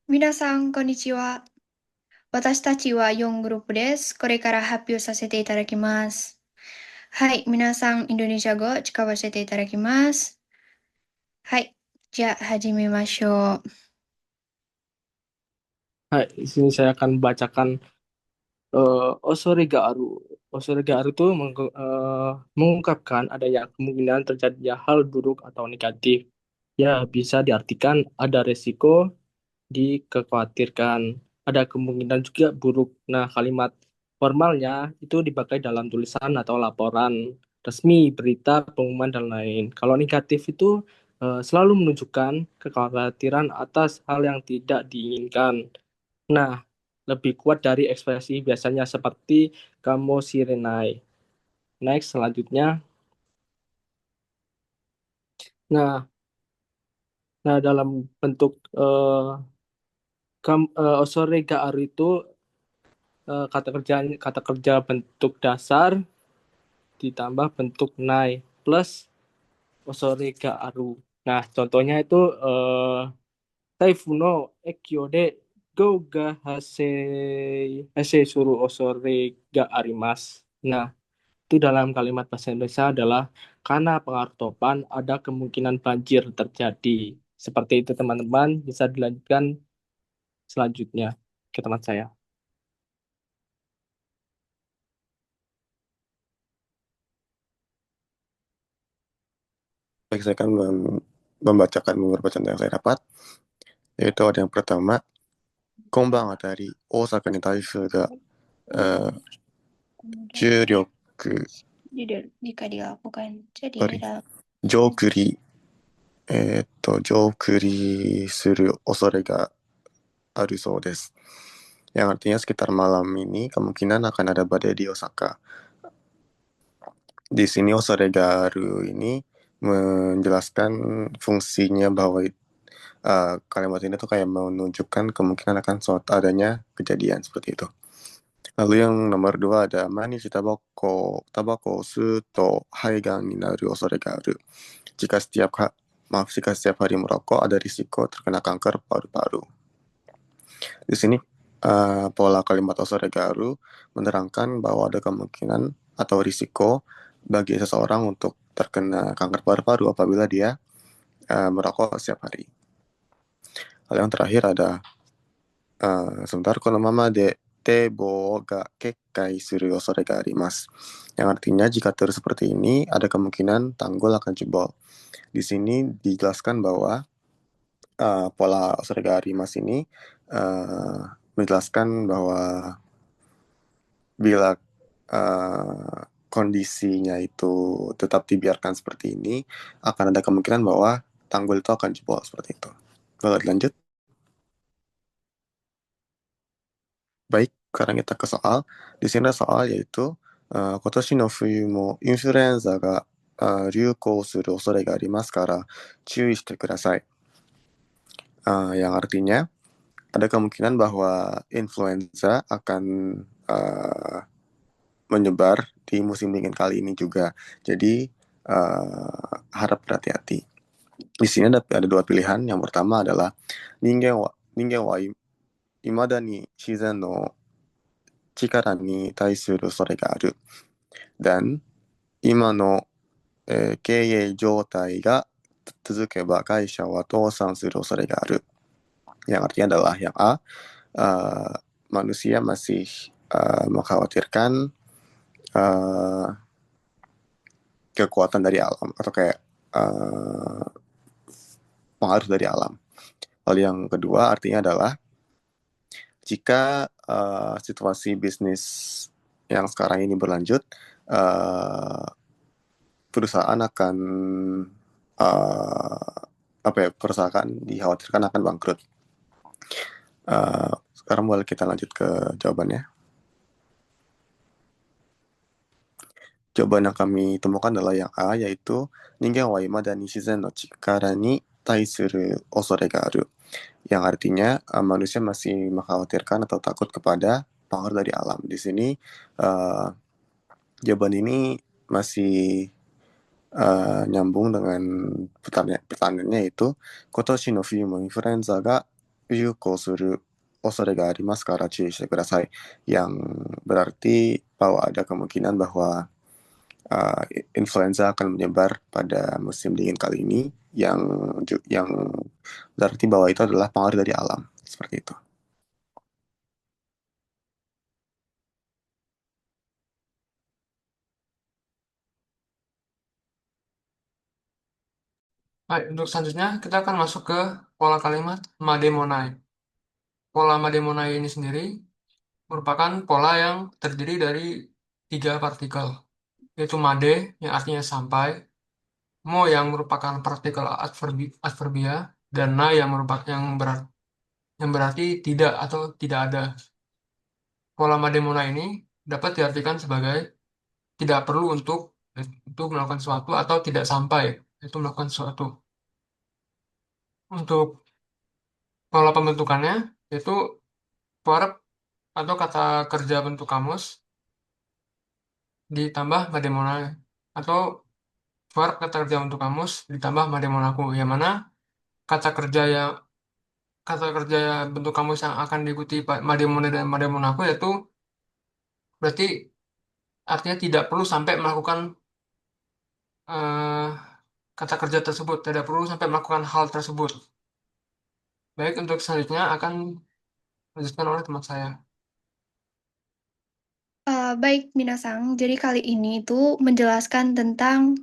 皆さん、こんにちは。私たちは4グループです。これから発表させていただきます。はい、皆さん、インドネシア語を使わせていただきます。はい、じゃあ始めましょう。Hai, di sini saya akan bacakan Osore Garu. Osore Garu itu mengungkapkan adanya kemungkinan terjadinya hal buruk atau negatif. Ya, bisa diartikan ada resiko, dikhawatirkan, ada kemungkinan juga buruk. Nah, kalimat formalnya itu dipakai dalam tulisan atau laporan resmi, berita, pengumuman, dan lain. Kalau negatif itu selalu menunjukkan kekhawatiran atas hal yang tidak diinginkan. Nah, lebih kuat dari ekspresi biasanya seperti kamu sirenai. Next, selanjutnya. Nah, nah dalam bentuk osore gaaru itu kata kerja bentuk dasar ditambah bentuk nai plus osore gaaru. Nah, contohnya itu Taifu no ekyo de go ga hase suru osore ga arimasu. Nah, itu dalam kalimat bahasa Indonesia adalah karena pengaruh topan ada kemungkinan banjir terjadi. Seperti itu teman-teman, bisa dilanjutkan selanjutnya ke teman saya. Baik, saya akan membacakan beberapa contoh yang saya dapat, yaitu ada yang pertama, konban atari Osaka ni taifuu ga juryoku, Jika dilakukan, jadi sorry, dalam joukuri, 上降りする恐れがあるそうです。Yang artinya sekitar malam ini kemungkinan akan ada badai di Osaka. Di sini Osaregaru ini menjelaskan fungsinya bahwa kalimat ini tuh kayak menunjukkan kemungkinan akan suatu adanya kejadian seperti itu. Lalu yang nomor dua ada manichi tabako su to haigan ni naru osore ga aru. Jika setiap jika setiap hari merokok ada risiko terkena kanker paru-paru. Di sini pola kalimat osore garu menerangkan bahwa ada kemungkinan atau risiko bagi seseorang untuk terkena kanker paru-paru apabila dia merokok setiap hari. Lalu yang terakhir ada sebentar, kono mama de tebo ga kekkai suru osore ga arimasu. Yang artinya jika terus seperti ini ada kemungkinan tanggul akan jebol. Di sini dijelaskan bahwa pola osore ga arimasu ini menjelaskan bahwa bila kondisinya itu tetap dibiarkan seperti ini, akan ada kemungkinan bahwa tanggul itu akan jebol seperti itu. Boleh lanjut? Baik, sekarang kita ke soal. Di sini ada soal yaitu, kotoshi no fuyu mo influenza ga ryūkou suru osore ga arimasu kara chūi shite kudasai. Yang artinya ada kemungkinan bahwa influenza akan menyebar di musim dingin kali ini juga. Jadi harap berhati-hati. Di sini ada dua pilihan. Yang pertama adalah ningen wa imada ni shizen no chikara ni taisuru sore ga aru. Dan ima no keiyei joutai ga tsuzukeba kaisha wa tousan suru osore ga aru. Yang artinya adalah yang A, manusia masih mengkhawatirkan kekuatan dari alam atau kayak pengaruh dari alam. Lalu yang kedua artinya adalah jika situasi bisnis yang sekarang ini berlanjut, perusahaan akan perusahaan dikhawatirkan akan bangkrut. Sekarang boleh kita lanjut ke jawabannya. Jawaban yang kami temukan adalah yang A, yaitu ningen wa imada ni shizen no chikara ni taisuru osore ga aru. Yang artinya manusia masih mengkhawatirkan atau takut kepada pengaruh dari alam. Di sini jawaban ini masih nyambung dengan pertanyaannya, yaitu kotoshi no fuyu mo influenza ga 流行する恐れがありますから注意してください. Yang berarti bahwa ada kemungkinan bahwa influenza akan menyebar pada musim dingin kali ini, yang berarti bahwa itu adalah pengaruh dari alam, seperti itu. Baik, untuk selanjutnya kita akan masuk ke pola kalimat mademonai. Pola mademonai ini sendiri merupakan pola yang terdiri dari 3 partikel, yaitu made yang artinya sampai, mo yang merupakan partikel adverbia, dan na yang merupakan yang berarti tidak atau tidak ada. Pola mademonai ini dapat diartikan sebagai tidak perlu untuk melakukan sesuatu atau tidak sampai itu melakukan sesuatu. Untuk pola pembentukannya yaitu verb atau kata kerja bentuk kamus ditambah mademonai, atau verb kata kerja bentuk kamus ditambah mademonaku, yang mana kata kerja bentuk kamus yang akan diikuti mademone dan mademonaku yaitu berarti artinya tidak perlu sampai melakukan eh, kata kerja tersebut, tidak perlu sampai melakukan hal tersebut. Baik, untuk selanjutnya akan dilanjutkan oleh teman saya. Baik, Minasang. Jadi kali ini itu menjelaskan tentang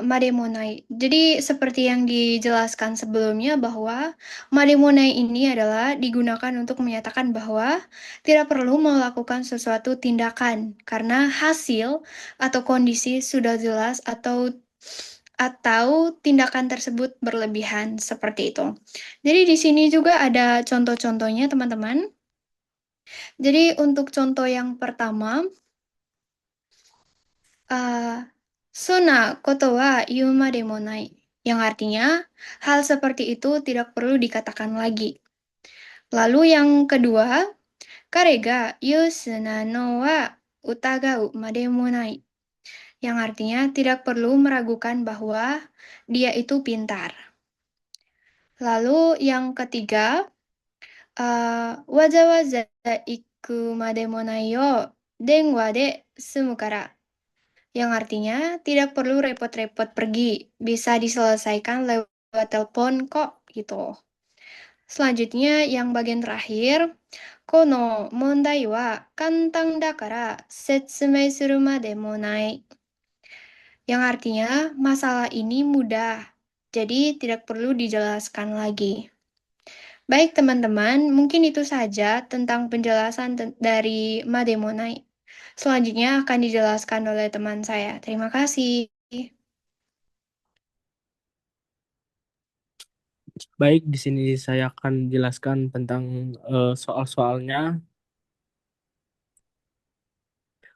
Mademonai. Jadi seperti yang dijelaskan sebelumnya bahwa Mademonai ini adalah digunakan untuk menyatakan bahwa tidak perlu melakukan sesuatu tindakan karena hasil atau kondisi sudah jelas atau tindakan tersebut berlebihan seperti itu. Jadi di sini juga ada contoh-contohnya, teman-teman. Jadi untuk contoh yang pertama, sona koto wa yuma de mo nai, yang artinya hal seperti itu tidak perlu dikatakan lagi. Lalu yang kedua, kare ga yusuna no wa utagau made mo nai, yang artinya tidak perlu meragukan bahwa dia itu pintar. Lalu yang ketiga, waza-waza iku made mo nai yo denwa de sumu kara, yang artinya tidak perlu repot-repot pergi, bisa diselesaikan lewat telepon kok gitu. Selanjutnya yang bagian terakhir, kono mondai wa kantang dakara setsumei suru made mo nai, yang artinya masalah ini mudah, jadi tidak perlu dijelaskan lagi. Baik teman-teman, mungkin itu saja tentang penjelasan dari Mademonai. Selanjutnya akan dijelaskan oleh teman saya. Terima kasih. Baik, di sini saya akan jelaskan tentang soal-soalnya.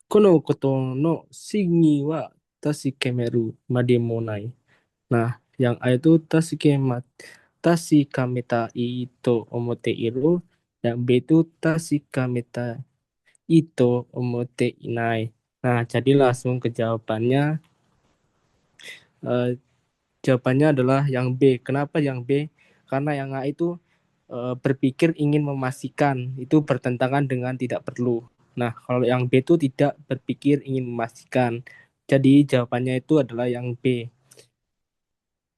Kono koto no shingi wa tasikemeru mademonai. Nah, yang A itu tashikameta ito omote iru, yang B itu tashikameta ito omote inai. Nah, jadi langsung ke jawabannya. Eh, Jawabannya adalah yang B. Kenapa yang B? Karena yang A itu berpikir ingin memastikan, itu bertentangan dengan tidak perlu. Nah, kalau yang B itu tidak berpikir ingin memastikan. Jadi jawabannya itu adalah yang B.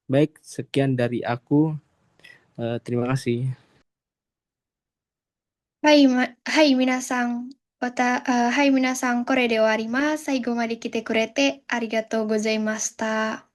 Baik, sekian dari aku. Terima kasih. Hai minasang. Hai minasang, これで終わります。最後まで来てくれてありがとうございました。